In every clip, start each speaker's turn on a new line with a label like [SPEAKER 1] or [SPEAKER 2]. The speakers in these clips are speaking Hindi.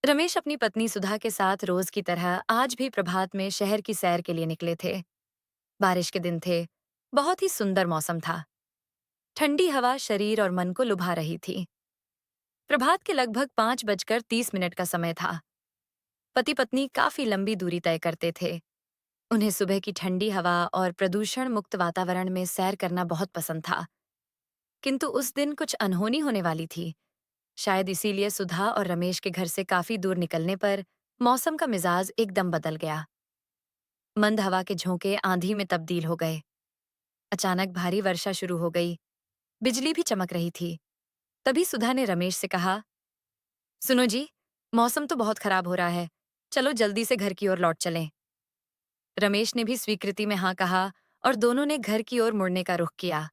[SPEAKER 1] रमेश अपनी पत्नी सुधा के साथ रोज की तरह आज भी प्रभात में शहर की सैर के लिए निकले थे। बारिश के दिन थे। बहुत ही सुंदर मौसम था। ठंडी हवा शरीर और मन को लुभा रही थी। प्रभात के लगभग 5:30 का समय था। पति पत्नी काफी लंबी दूरी तय करते थे। उन्हें सुबह की ठंडी हवा और प्रदूषण मुक्त वातावरण में सैर करना बहुत पसंद था। किंतु उस दिन कुछ अनहोनी होने वाली थी। शायद इसीलिए सुधा और रमेश के घर से काफी दूर निकलने पर मौसम का मिजाज एकदम बदल गया। मंद हवा के झोंके आंधी में तब्दील हो गए। अचानक भारी वर्षा शुरू हो गई। बिजली भी चमक रही थी। तभी सुधा ने रमेश से कहा, सुनो जी, मौसम तो बहुत खराब हो रहा है। चलो जल्दी से घर की ओर लौट चलें। रमेश ने भी स्वीकृति में हाँ कहा और दोनों ने घर की ओर मुड़ने का रुख किया।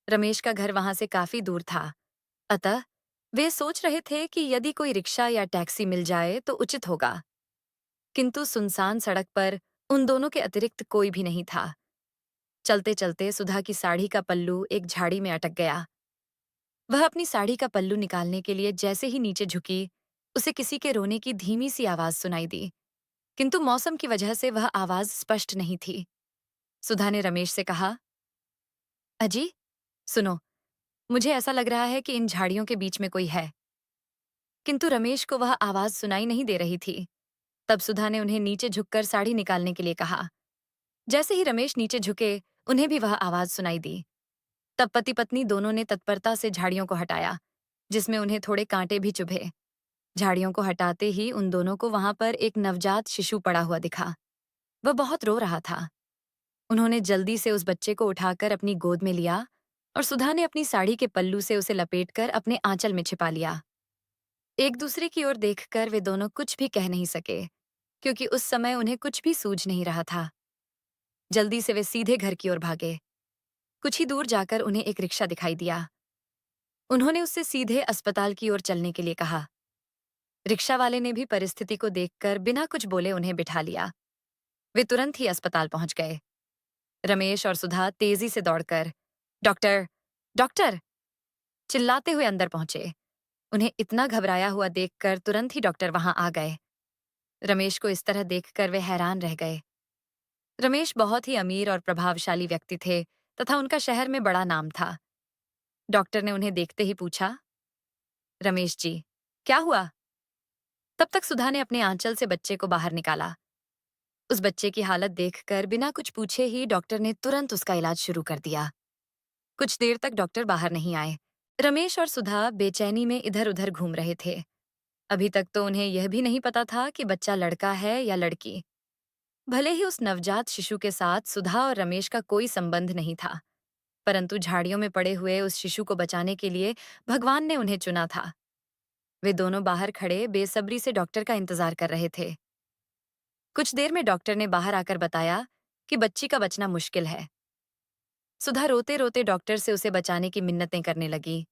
[SPEAKER 1] रमेश का घर वहां से काफी दूर था। अतः वे सोच रहे थे कि यदि कोई रिक्शा या टैक्सी मिल जाए तो उचित होगा। किंतु सुनसान सड़क पर उन दोनों के अतिरिक्त कोई भी नहीं था। चलते चलते सुधा की साड़ी का पल्लू एक झाड़ी में अटक गया। वह अपनी साड़ी का पल्लू निकालने के लिए जैसे ही नीचे झुकी, उसे किसी के रोने की धीमी सी आवाज सुनाई दी। किंतु मौसम की वजह से वह आवाज स्पष्ट नहीं थी। सुधा ने रमेश से कहा, अजी, सुनो, मुझे ऐसा लग रहा है कि इन झाड़ियों के बीच में कोई है। किंतु रमेश को वह आवाज सुनाई नहीं दे रही थी। तब सुधा ने उन्हें नीचे झुककर साड़ी निकालने के लिए कहा। जैसे ही रमेश नीचे झुके, उन्हें भी वह आवाज सुनाई दी। तब पति पत्नी दोनों ने तत्परता से झाड़ियों को हटाया, जिसमें उन्हें थोड़े कांटे भी चुभे। झाड़ियों को हटाते ही उन दोनों को वहां पर एक नवजात शिशु पड़ा हुआ दिखा। वह बहुत रो रहा था। उन्होंने जल्दी से उस बच्चे को उठाकर अपनी गोद में लिया और सुधा ने अपनी साड़ी के पल्लू से उसे लपेटकर अपने आंचल में छिपा लिया। एक दूसरे की ओर देखकर वे दोनों कुछ भी कह नहीं सके, क्योंकि उस समय उन्हें कुछ भी सूझ नहीं रहा था। जल्दी से वे सीधे घर की ओर भागे। कुछ ही दूर जाकर उन्हें एक रिक्शा दिखाई दिया। उन्होंने उससे सीधे अस्पताल की ओर चलने के लिए कहा। रिक्शा वाले ने भी परिस्थिति को देखकर बिना कुछ बोले उन्हें बिठा लिया। वे तुरंत ही अस्पताल पहुंच गए। रमेश और सुधा तेजी से दौड़कर डॉक्टर, डॉक्टर चिल्लाते हुए अंदर पहुंचे। उन्हें इतना घबराया हुआ देखकर तुरंत ही डॉक्टर वहां आ गए। रमेश को इस तरह देखकर वे हैरान रह गए। रमेश बहुत ही अमीर और प्रभावशाली व्यक्ति थे तथा उनका शहर में बड़ा नाम था। डॉक्टर ने उन्हें देखते ही पूछा, रमेश जी, क्या हुआ? तब तक सुधा ने अपने आंचल से बच्चे को बाहर निकाला। उस बच्चे की हालत देखकर बिना कुछ पूछे ही डॉक्टर ने तुरंत उसका इलाज शुरू कर दिया। कुछ देर तक डॉक्टर बाहर नहीं आए। रमेश और सुधा बेचैनी में इधर उधर घूम रहे थे। अभी तक तो उन्हें यह भी नहीं पता था कि बच्चा लड़का है या लड़की। भले ही उस नवजात शिशु के साथ सुधा और रमेश का कोई संबंध नहीं था, परंतु झाड़ियों में पड़े हुए उस शिशु को बचाने के लिए भगवान ने उन्हें चुना था। वे दोनों बाहर खड़े बेसब्री से डॉक्टर का इंतजार कर रहे थे। कुछ देर में डॉक्टर ने बाहर आकर बताया कि बच्ची का बचना मुश्किल है। सुधा रोते रोते डॉक्टर से उसे बचाने की मिन्नतें करने लगी।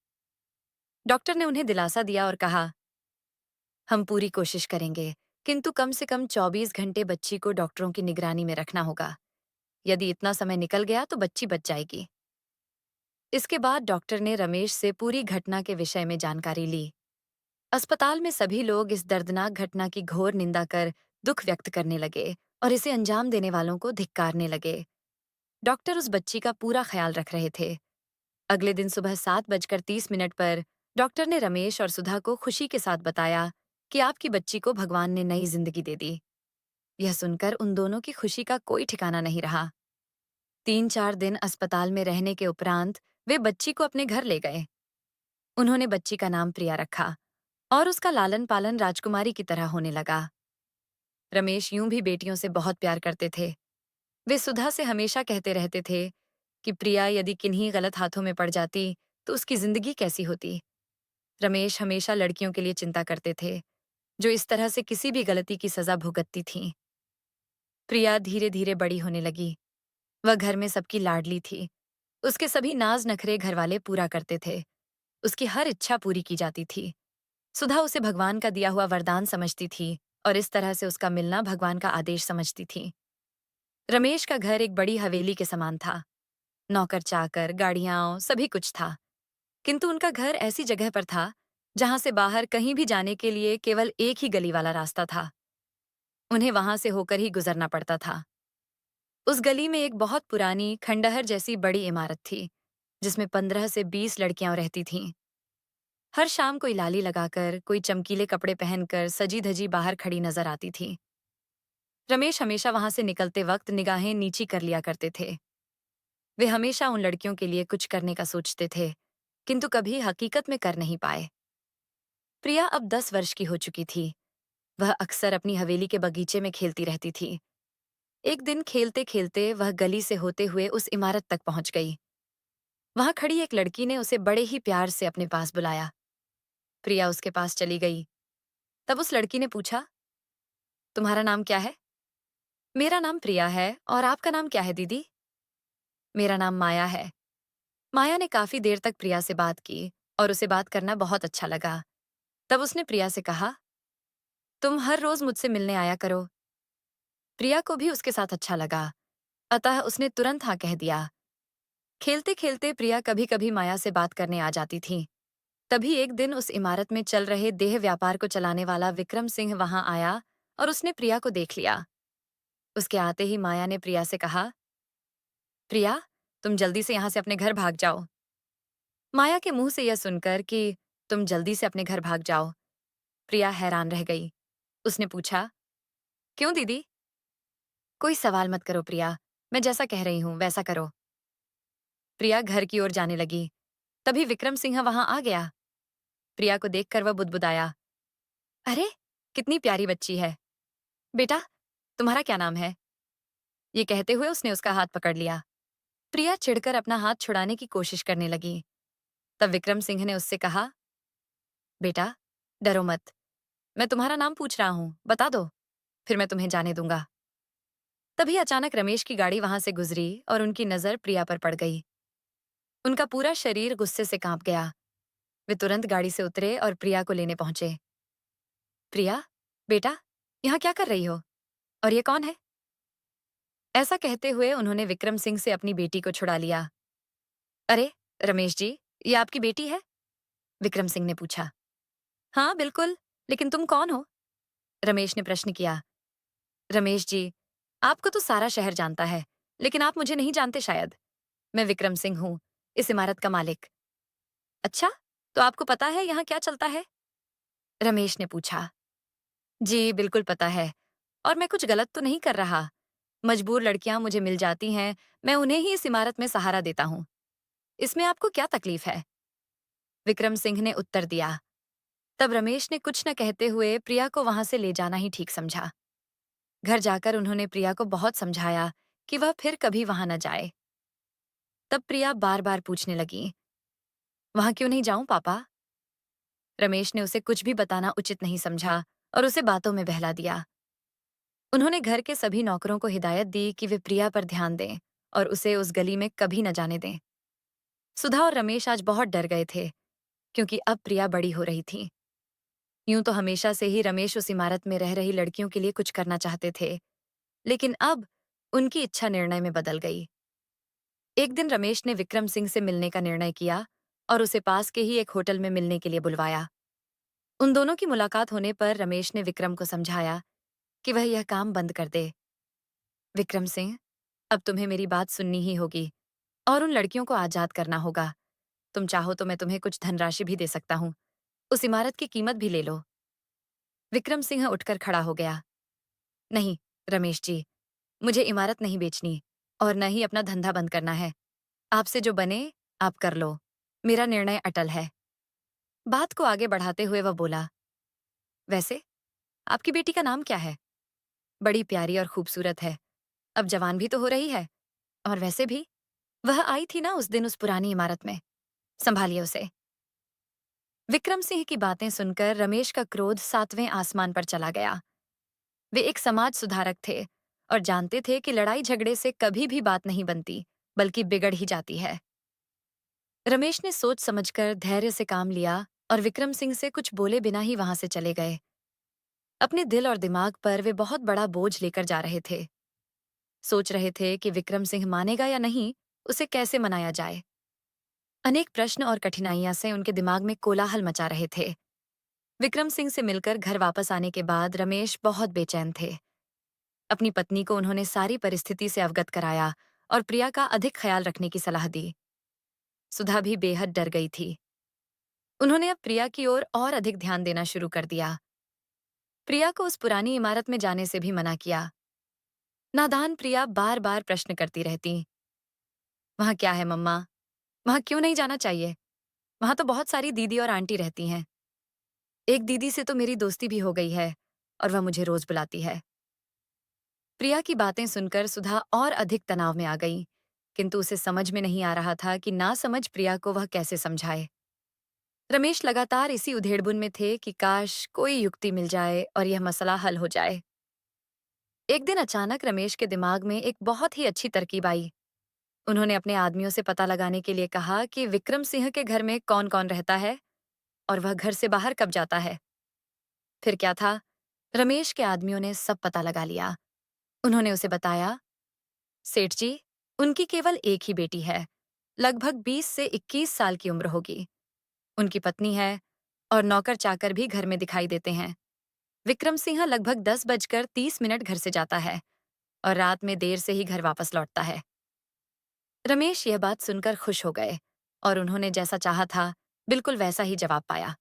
[SPEAKER 1] डॉक्टर ने उन्हें दिलासा दिया और कहा, हम पूरी कोशिश करेंगे, किंतु कम से कम 24 घंटे बच्ची को डॉक्टरों की निगरानी में रखना होगा। यदि इतना समय निकल गया तो बच्ची बच जाएगी। इसके बाद डॉक्टर ने रमेश से पूरी घटना के विषय में जानकारी ली। अस्पताल में सभी लोग इस दर्दनाक घटना की घोर निंदा कर दुख व्यक्त करने लगे और इसे अंजाम देने वालों को धिक्कारने लगे। डॉक्टर उस बच्ची का पूरा ख्याल रख रहे थे। अगले दिन सुबह 7:30 पर डॉक्टर ने रमेश और सुधा को खुशी के साथ बताया कि आपकी बच्ची को भगवान ने नई जिंदगी दे दी। यह सुनकर उन दोनों की खुशी का कोई ठिकाना नहीं रहा। 3-4 दिन अस्पताल में रहने के उपरांत वे बच्ची को अपने घर ले गए। उन्होंने बच्ची का नाम प्रिया रखा और उसका लालन पालन राजकुमारी की तरह होने लगा। रमेश यूं भी बेटियों से बहुत प्यार करते थे। वे सुधा से हमेशा कहते रहते थे कि प्रिया यदि किन्हीं गलत हाथों में पड़ जाती तो उसकी जिंदगी कैसी होती। रमेश हमेशा लड़कियों के लिए चिंता करते थे, जो इस तरह से किसी भी गलती की सजा भुगतती थीं। प्रिया धीरे धीरे बड़ी होने लगी। वह घर में सबकी लाडली थी। उसके सभी नाज नखरे घरवाले पूरा करते थे। उसकी हर इच्छा पूरी की जाती थी। सुधा उसे भगवान का दिया हुआ वरदान समझती थी और इस तरह से उसका मिलना भगवान का आदेश समझती थी। रमेश का घर एक बड़ी हवेली के समान था। नौकर चाकर, गाड़ियां, सभी कुछ था। किंतु उनका घर ऐसी जगह पर था जहां से बाहर कहीं भी जाने के लिए केवल एक ही गली वाला रास्ता था। उन्हें वहां से होकर ही गुजरना पड़ता था। उस गली में एक बहुत पुरानी खंडहर जैसी बड़ी इमारत थी, जिसमें 15 से 20 लड़कियां रहती थीं। हर शाम कोई लाली लगाकर, कोई चमकीले कपड़े पहनकर सजी धजी बाहर खड़ी नजर आती थी। रमेश हमेशा वहां से निकलते वक्त निगाहें नीची कर लिया करते थे। वे हमेशा उन लड़कियों के लिए कुछ करने का सोचते थे, किंतु कभी हकीकत में कर नहीं पाए। प्रिया अब 10 वर्ष की हो चुकी थी। वह अक्सर अपनी हवेली के बगीचे में खेलती रहती थी। एक दिन खेलते खेलते वह गली से होते हुए उस इमारत तक पहुंच गई। वहां खड़ी एक लड़की ने उसे बड़े ही प्यार से अपने पास बुलाया। प्रिया उसके पास चली गई। तब उस लड़की ने पूछा, तुम्हारा नाम क्या है? मेरा नाम प्रिया है, और आपका नाम क्या है दीदी? मेरा नाम माया है। माया ने काफी देर तक प्रिया से बात की, और उसे बात करना बहुत अच्छा लगा। तब उसने प्रिया से कहा, तुम हर रोज मुझसे मिलने आया करो। प्रिया को भी उसके साथ अच्छा लगा, अतः उसने तुरंत हाँ कह दिया। खेलते खेलते प्रिया कभी कभी माया से बात करने आ जाती थी। तभी एक दिन उस इमारत में चल रहे देह व्यापार को चलाने वाला विक्रम सिंह वहां आया, और उसने प्रिया को देख लिया। उसके आते ही माया ने प्रिया से कहा, प्रिया, तुम जल्दी से यहां से अपने घर भाग जाओ। माया के मुंह से यह सुनकर कि तुम जल्दी से अपने घर भाग जाओ, प्रिया हैरान रह गई। उसने पूछा, क्यों दीदी? कोई सवाल मत करो प्रिया, मैं जैसा कह रही हूं वैसा करो। प्रिया घर की ओर जाने लगी। तभी विक्रम सिंह वहां आ गया। प्रिया को देखकर वह बुदबुदाया, अरे, कितनी प्यारी बच्ची है। बेटा, तुम्हारा क्या नाम है? ये कहते हुए उसने उसका हाथ पकड़ लिया। प्रिया चिढ़कर अपना हाथ छुड़ाने की कोशिश करने लगी। तब विक्रम सिंह ने उससे कहा, बेटा, डरो मत। मैं तुम्हारा नाम पूछ रहा हूं, बता दो, फिर मैं तुम्हें जाने दूंगा। तभी अचानक रमेश की गाड़ी वहां से गुजरी, और उनकी नजर प्रिया पर पड़ गई। उनका पूरा शरीर गुस्से से कांप गया। वे तुरंत गाड़ी से उतरे और प्रिया को लेने पहुंचे। प्रिया, बेटा, यहाँ क्या कर रही हो? और ये कौन है? ऐसा कहते हुए उन्होंने विक्रम सिंह से अपनी बेटी को छुड़ा लिया। अरे, रमेश जी, ये आपकी बेटी है? विक्रम सिंह ने पूछा। हाँ बिल्कुल, लेकिन तुम कौन हो? रमेश ने प्रश्न किया। रमेश जी, आपको तो सारा शहर जानता है, लेकिन आप मुझे नहीं जानते शायद। मैं विक्रम सिंह हूँ, इस इमारत का मालिक। अच्छा, तो आपको पता है यहाँ क्या चलता है? रमेश ने पूछा। जी बिल्कुल पता है, और मैं कुछ गलत तो नहीं कर रहा। मजबूर लड़कियां मुझे मिल जाती हैं, मैं उन्हें ही इस इमारत में सहारा देता हूँ। इसमें आपको क्या तकलीफ है? विक्रम सिंह ने उत्तर दिया। तब रमेश ने कुछ न कहते हुए प्रिया को वहां से ले जाना ही ठीक समझा। घर जाकर उन्होंने प्रिया को बहुत समझाया कि वह फिर कभी वहां न जाए। तब प्रिया बार बार पूछने लगी, वहां क्यों नहीं जाऊं पापा? रमेश ने उसे कुछ भी बताना उचित नहीं समझा, और उसे बातों में बहला दिया। उन्होंने घर के सभी नौकरों को हिदायत दी कि वे प्रिया पर ध्यान दें, और उसे उस गली में कभी न जाने दें। सुधा और रमेश आज बहुत डर गए थे, क्योंकि अब प्रिया बड़ी हो रही थी। यूं तो हमेशा से ही रमेश उस इमारत में रह रही लड़कियों के लिए कुछ करना चाहते थे, लेकिन अब उनकी इच्छा निर्णय में बदल गई। एक दिन रमेश ने विक्रम सिंह से मिलने का निर्णय किया, और उसे पास के ही एक होटल में मिलने के लिए बुलवाया। उन दोनों की मुलाकात होने पर रमेश ने विक्रम को समझाया कि वह यह काम बंद कर दे। विक्रम सिंह, अब तुम्हें मेरी बात सुननी ही होगी, और उन लड़कियों को आजाद करना होगा। तुम चाहो तो मैं तुम्हें कुछ धनराशि भी दे सकता हूँ। उस इमारत की कीमत भी ले लो। विक्रम सिंह उठकर खड़ा हो गया। नहीं, रमेश जी, मुझे इमारत नहीं बेचनी, और न ही अपना धंधा बंद करना है। आपसे जो बने, आप कर लो। मेरा निर्णय अटल है। बात को आगे बढ़ाते हुए वह बोला, वैसे आपकी बेटी का नाम क्या है? बड़ी प्यारी और खूबसूरत है। अब जवान भी तो हो रही है, और वैसे भी वह आई थी ना उस दिन उस पुरानी इमारत में। संभालिए उसे। विक्रम सिंह की बातें सुनकर रमेश का क्रोध 7वें आसमान पर चला गया। वे एक समाज सुधारक थे, और जानते थे कि लड़ाई झगड़े से कभी भी बात नहीं बनती, बल्कि बिगड़ ही जाती है। रमेश ने सोच समझकर धैर्य से काम लिया, और विक्रम सिंह से कुछ बोले बिना ही वहां से चले गए। अपने दिल और दिमाग पर वे बहुत बड़ा बोझ लेकर जा रहे थे। सोच रहे थे कि विक्रम सिंह मानेगा या नहीं, उसे कैसे मनाया जाए। अनेक प्रश्न और कठिनाइयां से उनके दिमाग में कोलाहल मचा रहे थे। विक्रम सिंह से मिलकर घर वापस आने के बाद रमेश बहुत बेचैन थे। अपनी पत्नी को उन्होंने सारी परिस्थिति से अवगत कराया और प्रिया का अधिक ख्याल रखने की सलाह दी। सुधा भी बेहद डर गई थी। उन्होंने अब प्रिया की ओर और अधिक ध्यान देना शुरू कर दिया। प्रिया को उस पुरानी इमारत में जाने से भी मना किया। नादान प्रिया बार बार प्रश्न करती रहती, वहां क्या है मम्मा? वहां क्यों नहीं जाना चाहिए? वहां तो बहुत सारी दीदी और आंटी रहती हैं। एक दीदी से तो मेरी दोस्ती भी हो गई है और वह मुझे रोज बुलाती है। प्रिया की बातें सुनकर सुधा और अधिक तनाव में आ गई, किंतु उसे समझ में नहीं आ रहा था कि ना समझ प्रिया को वह कैसे समझाए। रमेश लगातार इसी उधेड़बुन में थे कि काश कोई युक्ति मिल जाए और यह मसला हल हो जाए। एक दिन अचानक रमेश के दिमाग में एक बहुत ही अच्छी तरकीब आई। उन्होंने अपने आदमियों से पता लगाने के लिए कहा कि विक्रम सिंह के घर में कौन कौन रहता है और वह घर से बाहर कब जाता है। फिर क्या था, रमेश के आदमियों ने सब पता लगा लिया। उन्होंने उसे बताया, सेठ जी, उनकी केवल एक ही बेटी है, लगभग 20 से 21 साल की उम्र होगी। उनकी पत्नी है और नौकर चाकर भी घर में दिखाई देते हैं। विक्रम सिंह लगभग 10:30 घर से जाता है और रात में देर से ही घर वापस लौटता है। रमेश यह बात सुनकर खुश हो गए और उन्होंने जैसा चाहा था बिल्कुल वैसा ही जवाब पाया।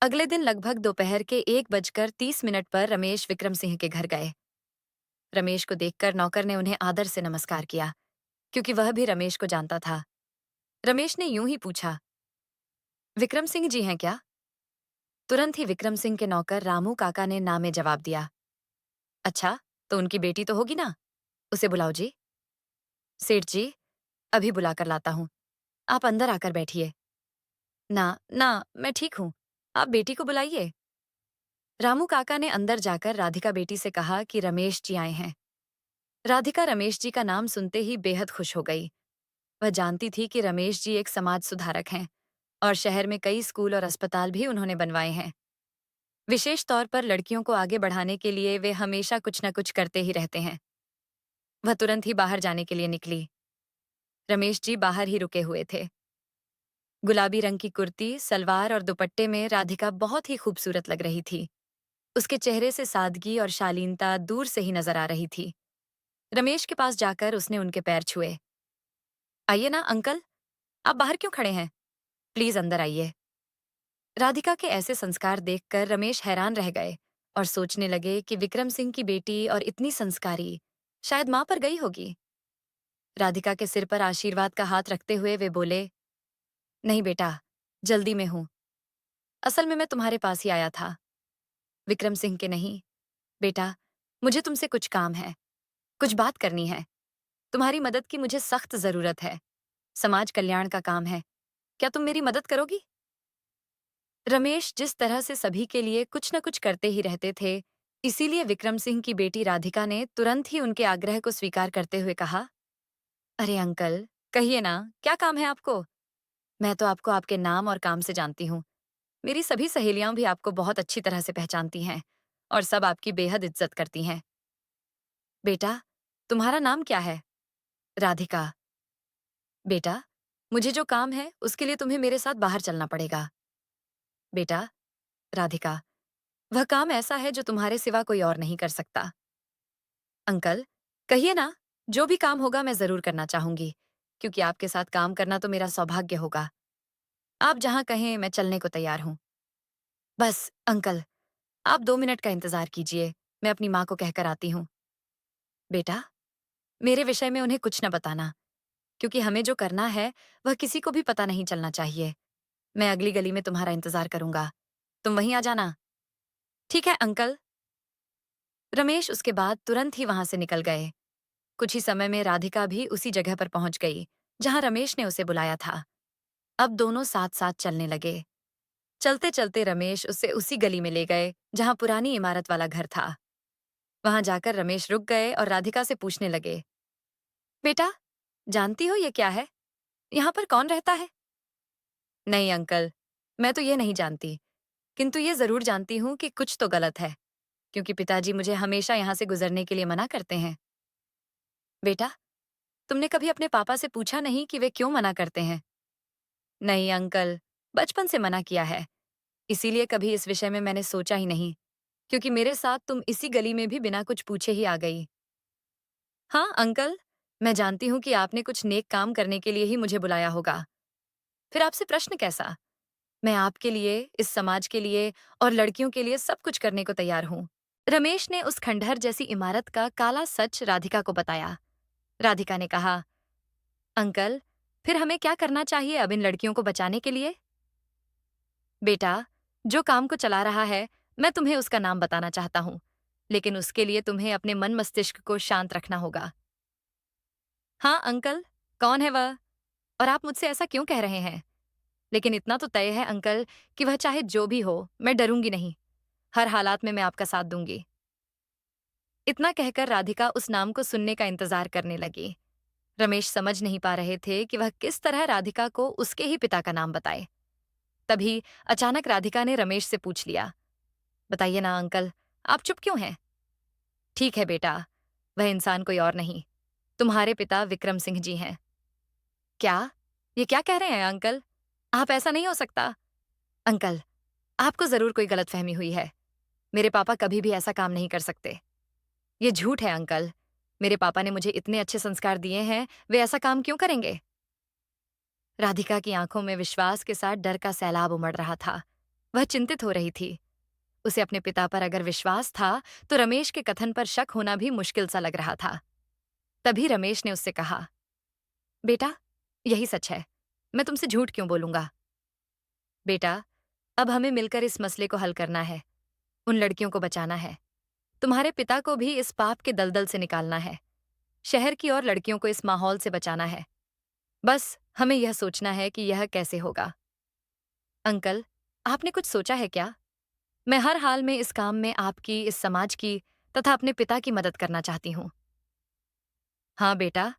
[SPEAKER 1] अगले दिन लगभग दोपहर के 1:30 पर रमेश विक्रम सिंह के घर गए। रमेश को देखकर नौकर ने उन्हें आदर से नमस्कार किया, क्योंकि वह भी रमेश को जानता था। रमेश ने यूं ही पूछा, विक्रम सिंह जी हैं क्या? तुरंत ही विक्रम सिंह के नौकर रामू काका ने ना में जवाब दिया। अच्छा, तो उनकी बेटी तो होगी ना? उसे बुलाओ जी। सेठ जी, अभी बुलाकर लाता हूँ। आप अंदर आकर बैठिए। ना, ना, मैं ठीक हूँ। आप बेटी को बुलाइए। रामू काका ने अंदर जाकर राधिका बेटी से कहा कि रमेश जी आए हैं। राधिका रमेश जी का नाम सुनते ही बेहद खुश हो गई। वह जानती थी कि रमेश जी एक समाज सुधारक हैं और शहर में कई स्कूल और अस्पताल भी उन्होंने बनवाए हैं। विशेष तौर पर लड़कियों को आगे बढ़ाने के लिए वे हमेशा कुछ न कुछ करते ही रहते हैं। वह तुरंत ही बाहर जाने के लिए निकली। रमेश जी बाहर ही रुके हुए थे। गुलाबी रंग की कुर्ती, सलवार और दुपट्टे में राधिका बहुत ही खूबसूरत लग रही थी। उसके चेहरे से सादगी और शालीनता दूर से ही नजर आ रही थी। रमेश के पास जाकर उसने उनके पैर छुए। आइए ना अंकल, आप बाहर क्यों खड़े हैं? प्लीज अंदर आइए। राधिका के ऐसे संस्कार देखकर रमेश हैरान रह गए और सोचने लगे कि विक्रम सिंह की बेटी और इतनी संस्कारी, शायद मां पर गई होगी। राधिका के सिर पर आशीर्वाद का हाथ रखते हुए वे बोले, नहीं बेटा, जल्दी में हूं। असल में मैं तुम्हारे पास ही आया था। विक्रम सिंह के नहीं। बेटा, मुझे तुमसे कुछ काम है, कुछ बात करनी है। तुम्हारी मदद की मुझे सख्त जरूरत है। समाज कल्याण का काम है। क्या तुम मेरी मदद करोगी? रमेश जिस तरह से सभी के लिए कुछ न कुछ करते ही रहते थे, इसीलिए विक्रम सिंह की बेटी राधिका ने तुरंत ही उनके आग्रह को स्वीकार करते हुए कहा, अरे अंकल, कहिए ना, क्या काम है आपको? मैं तो आपको आपके नाम और काम से जानती हूँ। मेरी सभी सहेलियां भी आपको बहुत अच्छी तरह से पहचानती हैं और सब आपकी बेहद इज्जत करती हैं। बेटा, तुम्हारा नाम क्या है? राधिका। बेटा, मुझे जो काम है उसके लिए तुम्हें मेरे साथ बाहर चलना पड़ेगा। बेटा, राधिका, वह काम ऐसा है जो तुम्हारे सिवा कोई और नहीं कर सकता। अंकल, कहिए ना, जो भी काम होगा मैं जरूर करना चाहूंगी, क्योंकि आपके साथ काम करना तो मेरा सौभाग्य होगा। आप जहां कहें मैं चलने को तैयार हूं। बस अंकल, आप 2 मिनट का इंतजार कीजिए, मैं अपनी माँ को कहकर आती हूँ। बेटा, मेरे विषय में उन्हें कुछ न बताना, क्योंकि हमें जो करना है वह किसी को भी पता नहीं चलना चाहिए। मैं अगली गली में तुम्हारा इंतजार करूंगा। तुम वहीं आ जाना। ठीक है अंकल। रमेश उसके बाद तुरंत ही वहां से निकल गए। कुछ ही समय में राधिका भी उसी जगह पर पहुंच गई जहां रमेश ने उसे बुलाया था। अब दोनों साथ साथ चलने लगे। चलते चलते रमेश उसे उसी गली में ले गए जहां पुरानी इमारत वाला घर था। वहां जाकर रमेश रुक गए और राधिका से पूछने लगे, बेटा, जानती हो ये क्या है? यहाँ पर कौन रहता है? नहीं अंकल, मैं तो ये नहीं जानती, किंतु ये जरूर जानती हूँ कि कुछ तो गलत है, क्योंकि पिताजी मुझे हमेशा यहाँ से गुजरने के लिए मना करते हैं। बेटा, तुमने कभी अपने पापा से पूछा नहीं कि वे क्यों मना करते हैं? नहीं अंकल, बचपन से मना किया है। इसीलिए कभी इस विषय में मैंने सोचा ही नहीं, क्योंकि मेरे साथ तुम इसी गली में भी बिना कुछ पूछे ही आ गई। हाँ अंकल, मैं जानती हूँ कि आपने कुछ नेक काम करने के लिए ही मुझे बुलाया होगा। फिर आपसे प्रश्न कैसा? मैं आपके लिए, इस समाज के लिए और लड़कियों के लिए सब कुछ करने को तैयार हूँ। रमेश ने उस खंडहर जैसी इमारत का काला सच राधिका को बताया। राधिका ने कहा, अंकल, फिर हमें क्या करना चाहिए अब इन लड़कियों को बचाने के लिए? बेटा, जो काम को चला रहा है, मैं तुम्हें उसका नाम बताना चाहता हूँ, लेकिन उसके लिए तुम्हें अपने मन मस्तिष्क को शांत रखना होगा। हाँ अंकल, कौन है वह? और आप मुझसे ऐसा क्यों कह रहे हैं? लेकिन इतना तो तय है अंकल कि वह चाहे जो भी हो, मैं डरूंगी नहीं। हर हालात में मैं आपका साथ दूंगी। इतना कहकर राधिका उस नाम को सुनने का इंतजार करने लगी। रमेश समझ नहीं पा रहे थे कि वह किस तरह राधिका को उसके ही पिता का नाम बताए। तभी अचानक राधिका ने रमेश से पूछ लिया, बताइए ना अंकल, आप चुप क्यों हैं? ठीक है बेटा, वह इंसान कोई और नहीं, तुम्हारे पिता विक्रम सिंह जी हैं। क्या? ये क्या कह रहे हैं अंकल? आप ऐसा नहीं हो सकता। अंकल, आपको जरूर कोई गलतफहमी हुई है। मेरे पापा कभी भी ऐसा काम नहीं कर सकते। ये झूठ है अंकल। मेरे पापा ने मुझे इतने अच्छे संस्कार दिए हैं, वे ऐसा काम क्यों करेंगे? राधिका की आंखों में विश्वास के साथ डर का सैलाब उमड़ रहा था। वह चिंतित हो रही थी। उसे अपने पिता पर अगर विश्वास था, तो रमेश के कथन पर शक होना भी मुश्किल सा लग रहा था। तभी रमेश ने उससे कहा, बेटा, यही सच है। मैं तुमसे झूठ क्यों बोलूंगा? बेटा, अब हमें मिलकर इस मसले को हल करना है। उन लड़कियों को बचाना है। तुम्हारे पिता को भी इस पाप के दलदल से निकालना है। शहर की और लड़कियों को इस माहौल से बचाना है। बस हमें यह सोचना है कि यह कैसे होगा। अंकल, आपने कुछ सोचा है क्या? मैं हर हाल में इस काम में आपकी, इस समाज की तथा अपने पिता की मदद करना चाहती हूँ। हाँ बेटा,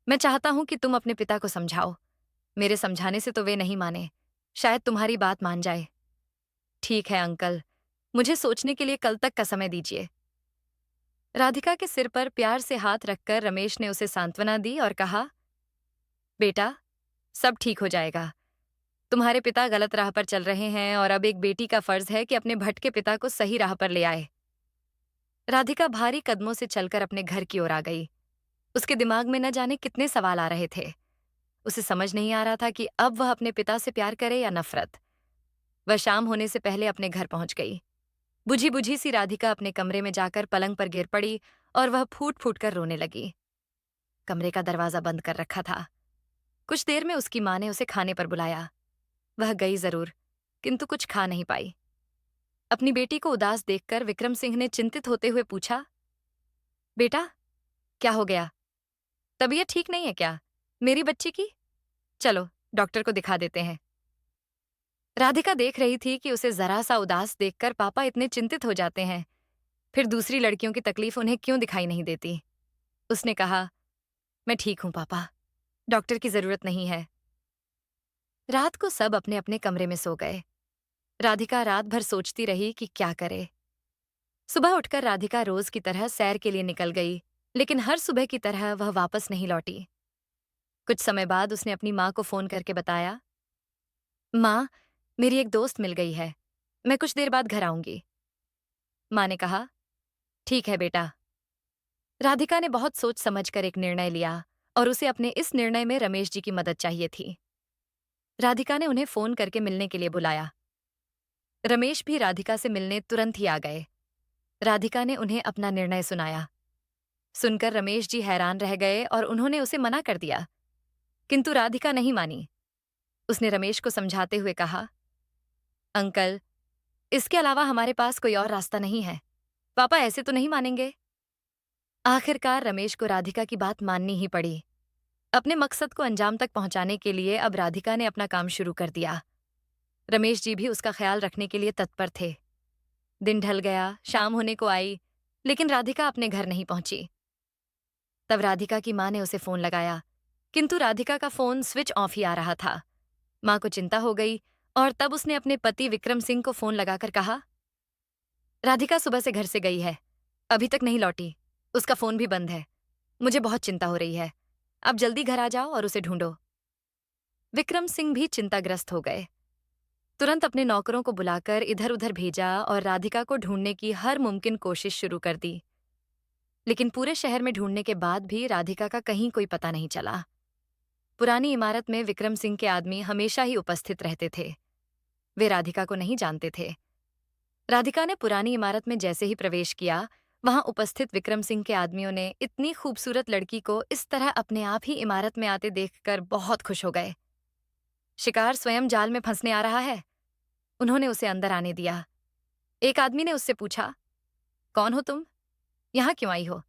[SPEAKER 1] मैं चाहता हूँ कि तुम अपने पिता को समझाओ। मेरे समझाने से तो वे नहीं माने। शायद तुम्हारी बात मान जाए। ठीक है अंकल, मुझे सोचने के लिए कल तक का समय दीजिए। राधिका के सिर पर प्यार से हाथ रखकर रमेश ने उसे सांत्वना दी और कहा, बेटा, सब ठीक हो जाएगा। तुम्हारे पिता गलत राह पर चल रहे हैं और अब एक बेटी का फर्ज है कि अपने भटके पिता को सही राह पर ले आए। राधिका भारी कदमों से चलकर अपने घर की ओर आ गई। उसके दिमाग में न जाने कितने सवाल आ रहे थे। उसे समझ नहीं आ रहा था कि अब वह अपने पिता से प्यार करे या नफरत। वह शाम होने से पहले अपने घर पहुंच गई। बुझी बुझी सी राधिका अपने कमरे में जाकर पलंग पर गिर पड़ी और वह फूट फूट कर रोने लगी। कमरे का दरवाजा बंद कर रखा था। कुछ देर में उसकी माँ ने उसे खाने पर बुलाया। वह गई जरूर, किंतु कुछ खा नहीं पाई। अपनी बेटी को उदास देखकर विक्रम सिंह ने चिंतित होते हुए पूछा, बेटा, क्या हो गया? तबीयत ठीक नहीं है क्या मेरी बच्ची की? चलो, डॉक्टर को दिखा देते हैं। राधिका देख रही थी कि उसे जरा सा उदास देखकर पापा इतने चिंतित हो जाते हैं, फिर दूसरी लड़कियों की तकलीफ उन्हें क्यों दिखाई नहीं देती। उसने कहा, मैं ठीक हूं पापा, डॉक्टर की जरूरत नहीं है। रात को सब अपने अपने कमरे में सो गए। राधिका रात भर सोचती रही कि क्या करे। सुबह उठकर राधिका रोज की तरह सैर के लिए निकल गई, लेकिन हर सुबह की तरह वह वापस नहीं लौटी। कुछ समय बाद उसने अपनी माँ को फोन करके बताया, माँ, मेरी एक दोस्त मिल गई है। मैं कुछ देर बाद घर आऊंगी। माँ ने कहा, ठीक है बेटा। राधिका ने बहुत सोच समझकर एक निर्णय लिया और उसे अपने इस निर्णय में रमेश जी की मदद चाहिए थी। राधिका ने उन्हें फोन करके मिलने के लिए बुलाया। रमेश भी राधिका से मिलने तुरंत ही आ गए। राधिका ने उन्हें अपना निर्णय सुनाया। सुनकर रमेश जी हैरान रह गए और उन्होंने उसे मना कर दिया, किंतु राधिका नहीं मानी। उसने रमेश को समझाते हुए कहा, अंकल, इसके अलावा हमारे पास कोई और रास्ता नहीं है। पापा ऐसे तो नहीं मानेंगे। आखिरकार रमेश को राधिका की बात माननी ही पड़ी। अपने मकसद को अंजाम तक पहुंचाने के लिए अब राधिका ने अपना काम शुरू कर दिया। रमेश जी भी उसका ख्याल रखने के लिए तत्पर थे। दिन ढल गया, शाम होने को आई, लेकिन राधिका अपने घर नहीं पहुंची। तब राधिका की माँ ने उसे फोन लगाया, किंतु राधिका का फोन स्विच ऑफ ही आ रहा था। माँ को चिंता हो गई और तब उसने अपने पति विक्रम सिंह को फोन लगाकर कहा, राधिका सुबह से घर से गई है, अभी तक नहीं लौटी। उसका फोन भी बंद है। मुझे बहुत चिंता हो रही है। आप जल्दी घर आ जाओ और उसे ढूंढो। विक्रम सिंह भी चिंताग्रस्त हो गए। तुरंत अपने नौकरों को बुलाकर इधर उधर भेजा और राधिका को ढूंढने की हर मुमकिन कोशिश शुरू कर दी। लेकिन पूरे शहर में ढूंढने के बाद भी राधिका का कहीं कोई पता नहीं चला। पुरानी इमारत में विक्रम सिंह के आदमी हमेशा ही उपस्थित रहते थे। वे राधिका को नहीं जानते थे। राधिका ने पुरानी इमारत में जैसे ही प्रवेश किया, वहां उपस्थित विक्रम सिंह के आदमियों ने इतनी खूबसूरत लड़की को इस तरह अपने आप ही इमारत में आते देखकर बहुत खुश हो गए। शिकार स्वयं जाल में फंसने आ रहा है। उन्होंने उसे अंदर आने दिया। एक आदमी ने उससे पूछा, कौन हो तुम? यहां क्यों आई हो?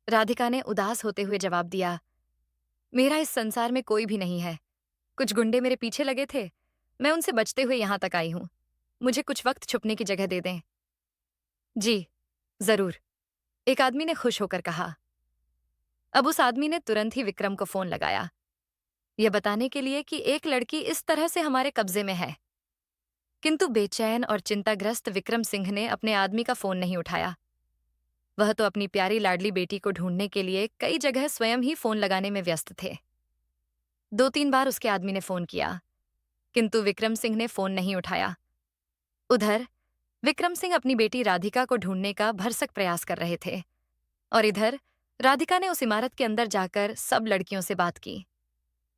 [SPEAKER 1] राधिका ने उदास होते हुए जवाब दिया, मेरा इस संसार में कोई भी नहीं है। कुछ गुंडे मेरे पीछे लगे थे। मैं उनसे बचते हुए यहां तक आई हूं। मुझे कुछ वक्त छुपने की जगह दे दें। जी, जरूर, एक आदमी ने खुश होकर कहा। अब उस आदमी ने तुरंत ही विक्रम को फोन लगाया, यह बताने के लिए कि एक लड़की इस तरह से हमारे कब्जे में है। किंतु बेचैन और चिंताग्रस्त विक्रम सिंह ने अपने आदमी का फोन नहीं उठाया। वह तो अपनी प्यारी लाडली बेटी को ढूंढने के लिए कई जगह स्वयं ही फोन लगाने में व्यस्त थे। 2-3 बार उसके आदमी ने फोन किया, किंतु विक्रम सिंह ने फोन नहीं उठाया। उधर विक्रम सिंह अपनी बेटी राधिका को ढूंढने का भरसक प्रयास कर रहे थे, और इधर राधिका ने उस इमारत के अंदर जाकर सब लड़कियों से बात की।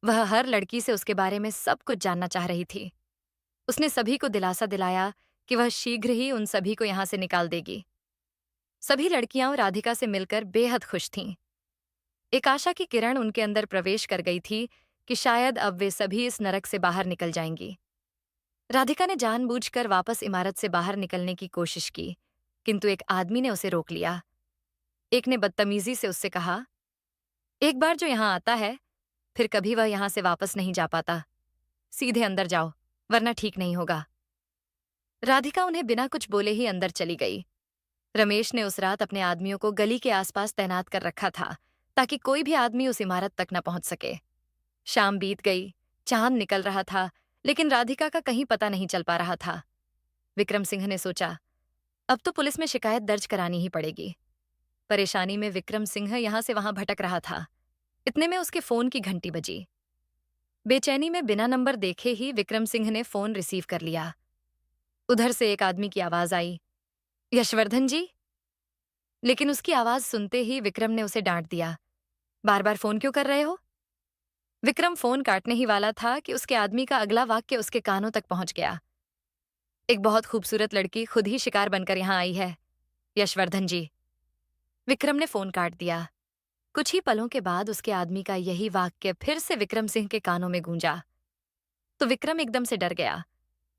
[SPEAKER 1] वह हर लड़की से उसके बारे में सब कुछ जानना चाह रही थी। उसने सभी को दिलासा दिलाया कि वह शीघ्र ही उन सभी को यहां से निकाल देगी। सभी लड़कियां राधिका से मिलकर बेहद खुश थीं। एक आशा की किरण उनके अंदर प्रवेश कर गई थी कि शायद अब वे सभी इस नरक से बाहर निकल जाएंगी। राधिका ने जानबूझकर वापस इमारत से बाहर निकलने की कोशिश की, किंतु एक आदमी ने उसे रोक लिया। एक ने बदतमीजी से उससे कहा, एक बार जो यहां आता है, फिर कभी वह यहां से वापस नहीं जा पाता। सीधे अंदर जाओ, वरना ठीक नहीं होगा। राधिका उन्हें बिना कुछ बोले ही अंदर चली गई। रमेश ने उस रात अपने आदमियों को गली के आसपास तैनात कर रखा था, ताकि कोई भी आदमी उस इमारत तक न पहुंच सके। शाम बीत गई, चांद निकल रहा था, लेकिन राधिका का कहीं पता नहीं चल पा रहा था। विक्रम सिंह ने सोचा, अब तो पुलिस में शिकायत दर्ज करानी ही पड़ेगी। परेशानी में विक्रम सिंह यहां से वहां भटक रहा था। इतने में उसके फोन की घंटी बजी। बेचैनी में बिना नंबर देखे ही विक्रम सिंह ने फोन रिसीव कर लिया। उधर से एक आदमी की आवाज आई, यशवर्धन जी। लेकिन उसकी आवाज सुनते ही विक्रम ने उसे डांट दिया, बार बार फोन क्यों कर रहे हो? विक्रम फोन काटने ही वाला था कि उसके आदमी का अगला वाक्य उसके कानों तक पहुंच गया। एक बहुत खूबसूरत लड़की खुद ही शिकार बनकर यहां आई है, यशवर्धन जी। विक्रम ने फोन काट दिया। कुछ ही पलों के बाद उसके आदमी का यही वाक्य फिर से विक्रम सिंह के कानों में गूंजा, तो विक्रम एकदम से डर गया।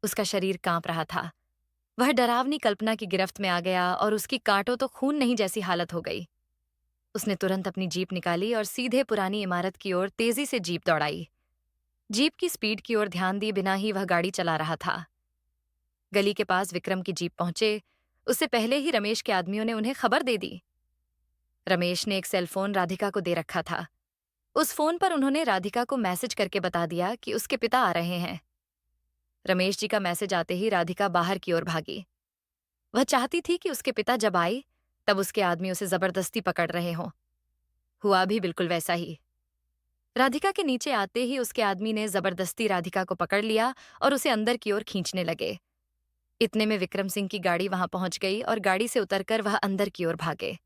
[SPEAKER 1] उसका शरीर कांप रहा था। वह डरावनी कल्पना की गिरफ्त में आ गया और उसकी कांटों तो खून नहीं जैसी हालत हो गई। उसने तुरंत अपनी जीप निकाली और सीधे पुरानी इमारत की ओर तेजी से जीप दौड़ाई। जीप की स्पीड की ओर ध्यान दिए बिना ही वह गाड़ी चला रहा था। गली के पास विक्रम की जीप पहुंचे, उससे पहले ही रमेश के आदमियों ने उन्हें खबर दे दी। रमेश ने एक सेलफोन राधिका को दे रखा था। उस फोन पर उन्होंने राधिका को मैसेज करके बता दिया कि उसके पिता आ रहे हैं। रमेश जी का मैसेज आते ही राधिका बाहर की ओर भागी। वह चाहती थी कि उसके पिता जब आए तब उसके आदमी उसे जबरदस्ती पकड़ रहे हों। हुआ भी बिल्कुल वैसा ही। राधिका के नीचे आते ही उसके आदमी ने जबरदस्ती राधिका को पकड़ लिया और उसे अंदर की ओर खींचने लगे। इतने में विक्रम सिंह की गाड़ी वहां पहुंच गई और गाड़ी से उतरकर वह अंदर की ओर भागे।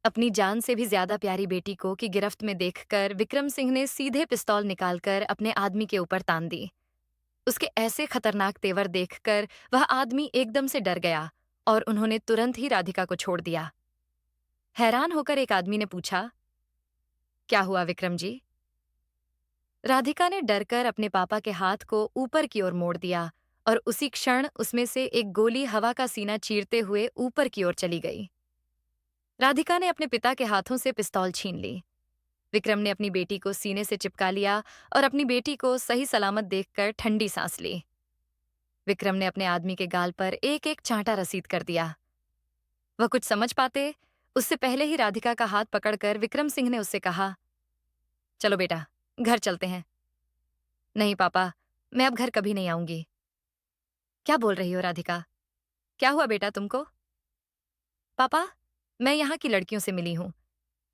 [SPEAKER 1] अपनी जान से भी ज्यादा प्यारी बेटी को की गिरफ्त में देखकर विक्रम सिंह ने सीधे पिस्तौल निकालकर अपने आदमी के ऊपर तान दी। उसके ऐसे खतरनाक तेवर देखकर वह आदमी एकदम से डर गया और उन्होंने तुरंत ही राधिका को छोड़ दिया। हैरान होकर एक आदमी ने पूछा, क्या हुआ विक्रम जी? राधिका ने डरकर अपने पापा के हाथ को ऊपर की ओर मोड़ दिया और उसी क्षण उसमें से एक गोली हवा का सीना चीरते हुए ऊपर की ओर चली गई। राधिका ने अपने पिता के हाथों से पिस्तौल छीन ली। विक्रम ने अपनी बेटी को सीने से चिपका लिया और अपनी बेटी को सही सलामत देखकर ठंडी सांस ली। विक्रम ने अपने आदमी के गाल पर एक एक चांटा रसीद कर दिया। वह कुछ समझ पाते उससे पहले ही राधिका का हाथ पकड़कर विक्रम सिंह ने उससे कहा, चलो बेटा, घर चलते हैं। नहीं पापा, मैं अब घर कभी नहीं आऊंगी। क्या बोल रही हो राधिका? क्या हुआ बेटा तुमको? पापा, मैं यहाँ की लड़कियों से मिली हूं।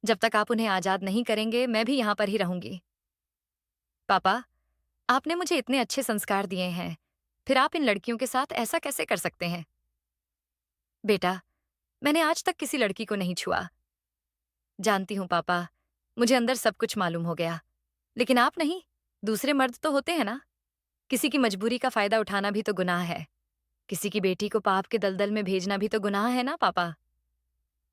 [SPEAKER 1] जब तक आप उन्हें आजाद नहीं करेंगे मैं भी यहां पर ही रहूंगी। पापा, आपने मुझे इतने अच्छे संस्कार दिए हैं, फिर आप इन लड़कियों के साथ ऐसा कैसे कर सकते हैं? बेटा, मैंने आज तक किसी लड़की को नहीं छुआ। जानती हूँ पापा, मुझे अंदर सब कुछ मालूम हो गया। लेकिन आप नहीं, दूसरे मर्द तो होते हैं ना? किसी की मजबूरी का फायदा उठाना भी तो गुनाह है। किसी की बेटी को पाप के दलदल में भेजना भी तो गुनाह है ना पापा?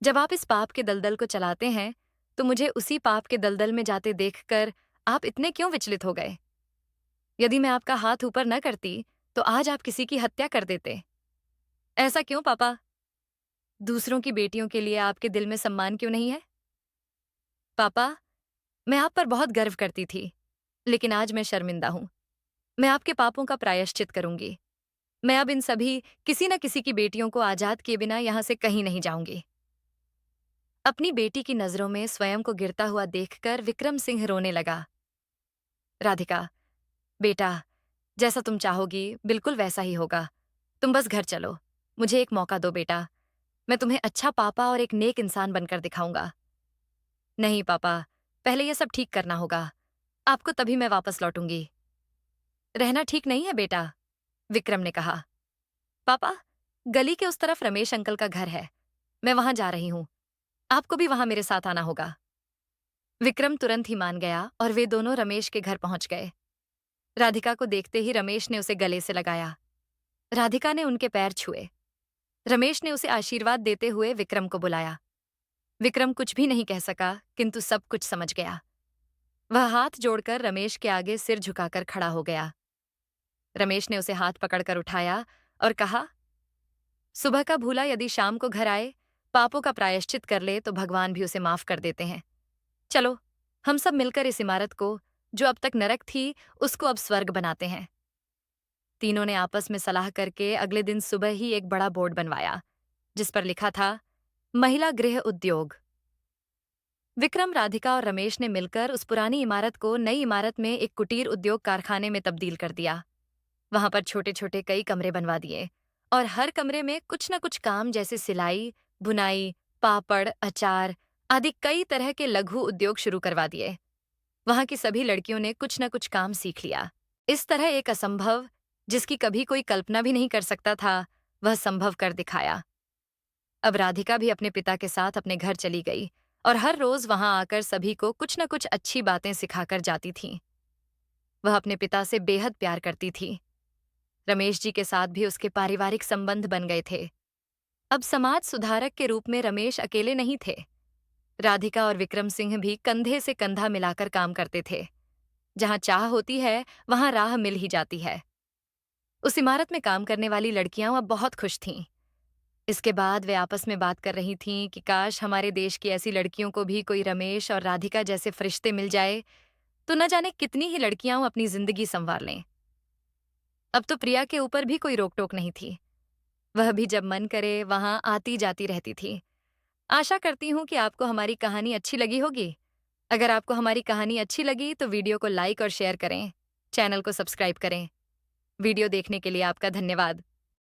[SPEAKER 1] जब आप इस पाप के दलदल को चलाते हैं, तो मुझे उसी पाप के दलदल में जाते देखकर आप इतने क्यों विचलित हो गए? यदि मैं आपका हाथ ऊपर न करती, तो आज आप किसी की हत्या कर देते। ऐसा क्यों पापा? दूसरों की बेटियों के लिए आपके दिल में सम्मान क्यों नहीं है? पापा, मैं आप पर बहुत गर्व करती थी, लेकिन आज मैं शर्मिंदा हूँ। मैं आपके पापों का प्रायश्चित करूंगी। मैं अब इन सभी किसी न किसी की बेटियों को आजाद किए बिना यहां से कहीं नहीं जाऊंगी। अपनी बेटी की नजरों में स्वयं को गिरता हुआ देखकर विक्रम सिंह रोने लगा। राधिका, बेटा, जैसा तुम चाहोगी बिल्कुल वैसा ही होगा। तुम बस घर चलो। मुझे एक मौका दो बेटा। मैं तुम्हें अच्छा पापा और एक नेक इंसान बनकर दिखाऊंगा। नहीं पापा, पहले ये सब ठीक करना होगा। आपको तभी मैं वापस लौटूंगी। रहना ठीक नहीं है बेटा, विक्रम ने कहा। पापा, गली के उस तरफ रमेश अंकल का घर है। मैं वहां जा रही हूं। आपको भी वहां मेरे साथ आना होगा। विक्रम तुरंत ही मान गया और वे दोनों रमेश के घर पहुंच गए। राधिका को देखते ही रमेश ने उसे गले से लगाया। राधिका ने उनके पैर छुए। रमेश ने उसे आशीर्वाद देते हुए विक्रम को बुलाया। विक्रम कुछ भी नहीं कह सका, किंतु सब कुछ समझ गया। वह हाथ जोड़कर रमेश के आगे सिर झुकाकर खड़ा हो गया। रमेश ने उसे हाथ पकड़कर उठाया और कहा, सुबह का भूला यदि शाम को घर आए, पापों का प्रायश्चित कर ले तो भगवान भी उसे माफ कर देते हैं। चलो, हम सब मिलकर इस इमारत को, जो अब तक नरक थी, उसको अब स्वर्ग बनाते हैं। तीनों ने आपस में सलाह करके अगले दिन सुबह ही एक बड़ा बोर्ड बनवाया, जिस पर लिखा था, महिला गृह उद्योग। विक्रम, राधिका और रमेश ने मिलकर उस पुरानी इमारत को नई इमारत में एक कुटीर उद्योग कारखाने में तब्दील कर दिया। वहां पर छोटे छोटे कई कमरे बनवा दिए और हर कमरे में कुछ न कुछ काम जैसे सिलाई, बुनाई, पापड़, अचार आदि कई तरह के लघु उद्योग शुरू करवा दिए। वहां की सभी लड़कियों ने कुछ न कुछ काम सीख लिया। इस तरह एक असंभव, जिसकी कभी कोई कल्पना भी नहीं कर सकता था, वह संभव कर दिखाया। अब राधिका भी अपने पिता के साथ अपने घर चली गई और हर रोज वहां आकर सभी को कुछ न कुछ अच्छी बातें सिखाकर जाती थी। वह अपने पिता से बेहद प्यार करती थी। रमेश जी के साथ भी उसके पारिवारिक संबंध बन गए थे। अब समाज सुधारक के रूप में रमेश अकेले नहीं थे। राधिका और विक्रम सिंह भी कंधे से कंधा मिलाकर काम करते थे। जहां चाह होती है, वहां राह मिल ही जाती है। उस इमारत में काम करने वाली लड़कियां अब बहुत खुश थीं। इसके बाद वे आपस में बात कर रही थीं कि काश हमारे देश की ऐसी लड़कियों को भी कोई रमेश और राधिका जैसे फरिश्ते मिल जाए, तो न जाने कितनी ही लड़कियां अपनी जिंदगी संवार लें। अब तो प्रिया के ऊपर भी कोई रोक टोक नहीं थी। वह भी जब मन करे वहां आती जाती रहती थी। आशा करती हूँ कि आपको हमारी कहानी अच्छी लगी होगी। अगर आपको हमारी कहानी अच्छी लगी तो वीडियो को लाइक और शेयर करें, चैनल को सब्सक्राइब करें। वीडियो देखने के लिए आपका धन्यवाद।